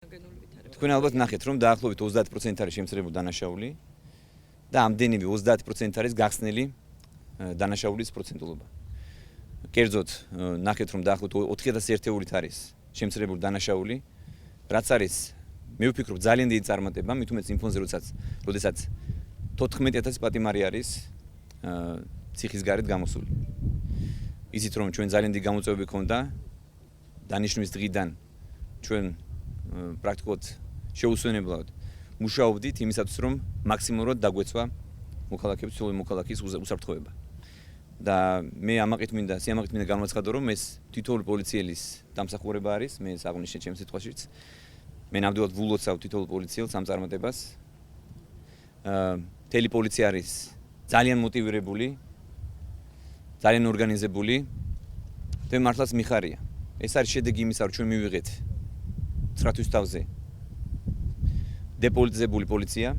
თქვენ ალბათ ნახეთ, რომ დაახლოებით 30% არის შემცირებული დანაშაული და ამდენივე 30% არის გახსნილი დანაშაულის პროცენტულობა. კერძოდ, ნახეთ, რომ დაახლოებით 4000 ერთეულით არის შემცირებული დანაშაული, რაც არის, მე ვფიქრობ, ძალიან დიდი წარმატება, მით უმეტეს იმ ფონზე, როდესაც 14000 პატიმარი არის ციხის გარეთ გამოსული. ისიც რომ ჩვენ ძალიან დიდი გამოწვევები ქონდა დანიშნვის დღიდან ჩვენ პრაქტიკულად შეუსვენებლად მუშაობდით იმისათვის, რომ მაქსიმალურად დაგვეცვა მოქალაქეების მოქალაქის უსაფრთხოება. და მე ამაყით მინდა განვაცხადო, რომ ეს თითოეული პოლიციელის დამსახურება არის, მე საღვნიშნე ჩემს სიტყვაშიც. მე ნამდვილად ვულოცავ თითოეულ პოლიციელს ამ წარმატებას. მთელი პოლიცია არის ძალიან მოტივირებული, ძალიან ორგანიზებული და მართლაც მიხარია. ეს არის შედეგი იმისა, რომ ჩვენ მივიღეთ 9 თვის თავზე დეპოლიტიზებული პოლიცია,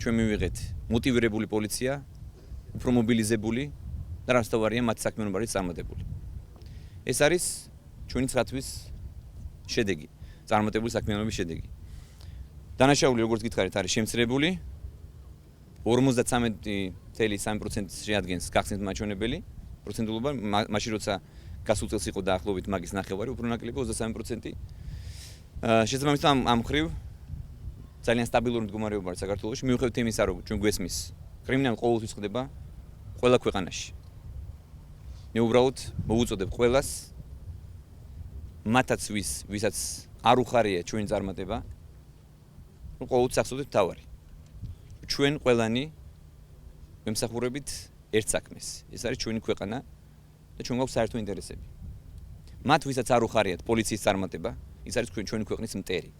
ჩვენ მივიღეთ მოტივირებული პოლიცია, უფრო მობილიზებული და რასთავარია მათი საქმიანობა არის წარმატებული. ეს არის ჩვენი 9 თვის შედეგი, წარმატებული საქმიანობის შედეგი. დანაშაული, როგორც გითხარით, არის შემცირებული 53.3% შეადგენს გახსნით მაჩვენებელი პროცენტულობა, მაშინ როცა გასულ წელს იყო დაახლოებით მაგის ნახევარი, უფრო ნაკლები 23%. შესაბამისად ამ ხრივ ძალიან სტაბილური მდგომარეობა არის საქართველოში. მიუხედავად იმისა, რომ ჩვენ გვესმის, კრიმინალი ყოველთვის ხდება ყველა ქვეყანაში. მე უბრალოდ მოვუწოდებ ყველას, მათაც ვისაც არ უხარია ჩვენი წარმატება, რომ ყოველთვის ახსოვდეთ თავარი. ჩვენ ყველანი ვემსახურებით ერთ საქმეს. ეს არის ჩვენი ქვეყანა და ჩვენ გვაქვს საერთო ინტერესები. მათ ვისაც არ უხარიათ პოლიციის წარმატება, ის არის ჩვენი ქვეყნის მტერი.